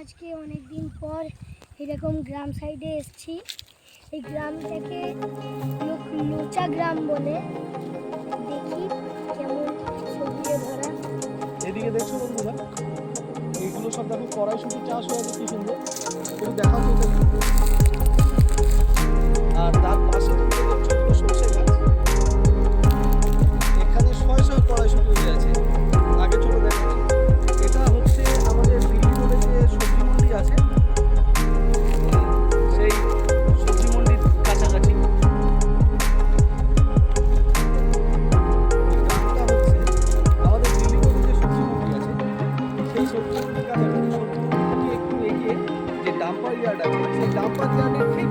আজকে অনেক দিন পর এরকম গ্রাম সাইডে এসেছি। এই গ্রামটাকে লোচা গ্রাম বলে। দেখি কেমন সবুজে ভরা। এদিকে দেখছো বন্ধুরা, এইগুলো সব দেখো কড়াইশুঁটি চাষ হয়েছে কি সুন্দর, একটু দেখাও তো। আর তার পাশে দেখছো সরষে গাছ, এখানে শয়ে শয়ে কড়াইশুঁটি হয়ে আছে। আগে ছোট দেখাচ্ছি, এটা হচ্ছে আমাদের দিল্লি রোডে যে সবজি মন্ডি আছে, সেই সবজি মন্ডির কাছাকাছি গ্রামটা হচ্ছে। আমাদের দিল্লি রোডে যে সবজি মন্ডি আছে, সেই সবজি মন্ডির কাছাকাছি সবজি মন্ডি থেকে একটু এগিয়ে যে ডাম্পার ইয়ার্ড আছে, সেই ডাম্পার ইয়ার্ডের ঠিক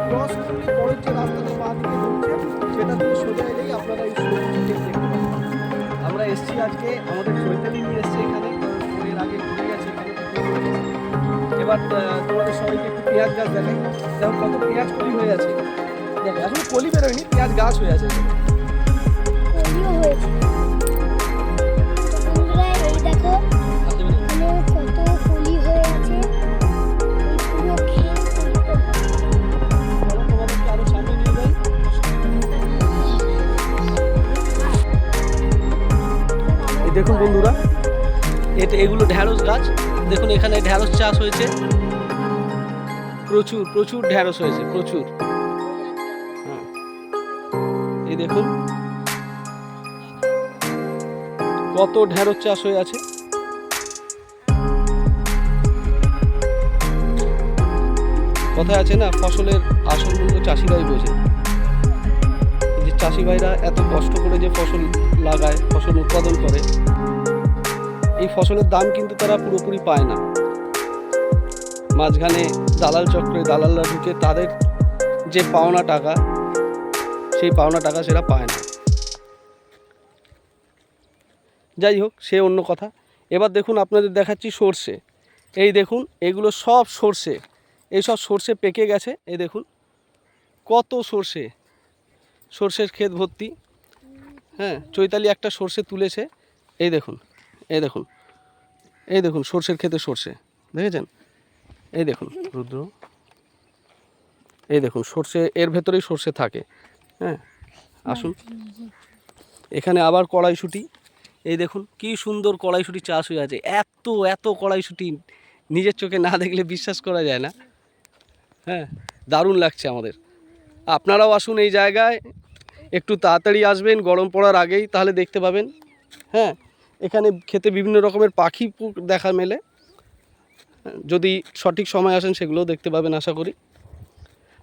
ক্রস করলে পরের যে রাস্তাটা বাঁ দিকে ঢুকছে, সেটা দিয়ে সোজা এলেই আপনারা এই সবজি দেখতে পাবেন। আমরা এসছি আজকে, আমাদের চৈতালি নিয়ে এসছে এখানে, এর আগে ঘুরে গেছে এখানে। এবার তোমাদের সবাইকে একটু পেঁয়াজ গাছ দেখাই। দেখো কত পেঁয়াজ কলি হয়ে আছে, দেখো এখন কলি বেরোয়নি, পেঁয়াজ গাছ হয়ে আছে। কলিও হয়েছে। বন্ধুরা এই দেখো এখানে কত কলি হয়ে আছে। এই পুরো ক্ষেত তোমাদেরকে আরো সামনে নিয়ে যাই। এই দেখুন বন্ধুরা, এগুলো ঢ্যাঁড়স গাছ। দেখুন এখানে ঢ্যাঁড়স চাষ হয়েছে, প্রচুর প্রচুর ঢ্যাঁড়স হয়েছে, প্রচুর। এই দেখুন কত ঢ্যাঁড়স চাষ হয়ে আছে। কথায় আছে না, ফসলের আসল মূল্য চাষিরাই বোঝে। যে চাষি ভাইরা এত কষ্ট করে যে ফসল লাগায়, ফসল উৎপাদন করে, এই ফসলের দাম কিন্তু তারা পুরোপুরি পায় না। মাঝখানে দালাল চক্রে দালালরা ঢুকে তাদের যে পাওনা টাকা, সেই পাওনা টাকা সেটা পায় না। যাই হোক, সে অন্য কথা। এবার দেখুন আপনাদের দেখাচ্ছি সর্ষে। এই দেখুন এগুলো সব সর্ষে, এই সব সর্ষে পেকে গেছে। এই দেখুন কত সর্ষে, সর্ষের ক্ষেত ভর্তি। হ্যাঁ, চৈতালি একটা সর্ষে তুলেছে। এই দেখুন, এই দেখুন, এই দেখুন সর্ষের ক্ষেতে সর্ষে দেখেছেন। এই দেখুন রুদ্র, এই দেখুন সর্ষে, এর ভেতরেই সর্ষে থাকে। হ্যাঁ, আসুন এখানে আবার কড়াইশুঁটি। এই দেখুন কি সুন্দর কড়াইশুঁটি চাষ হয়ে আছে। এত এত কড়াইশুঁটি নিজের চোখে না দেখলে বিশ্বাস করা যায় না। হ্যাঁ, দারুণ লাগছে আমাদের। আপনারাও আসুন এই জায়গায়, একটু তাড়াতাড়ি আসবেন গরম পড়ার আগেই, তাহলে দেখতে পাবেন। হ্যাঁ, এখানে খেতে বিভিন্ন রকমের পাখি দেখা মেলে। যদি সঠিক সময় আসেন সেগুলোও দেখতে পাবেন আশা করি।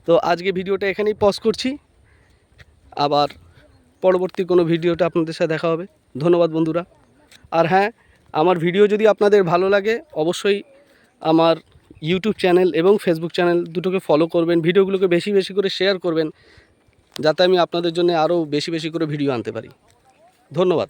তো আজকে ভিডিওটা এখানেই পজ করছি, আবার পরবর্তী কোনো ভিডিওটা আপনাদের সাথে দেখা হবে। ধন্যবাদ বন্ধুরা। আর হ্যাঁ, আমার ভিডিও যদি আপনাদের ভালো লাগে অবশ্যই আমার ইউটিউব চ্যানেল এবং ফেসবুক চ্যানেল দুটোকে ফলো করবেন, ভিডিওগুলোকে বেশি বেশি করে শেয়ার করবেন, যাতে আমি আপনাদের জন্য আরও বেশি বেশি করে ভিডিও আনতে পারি। ধন্যবাদ।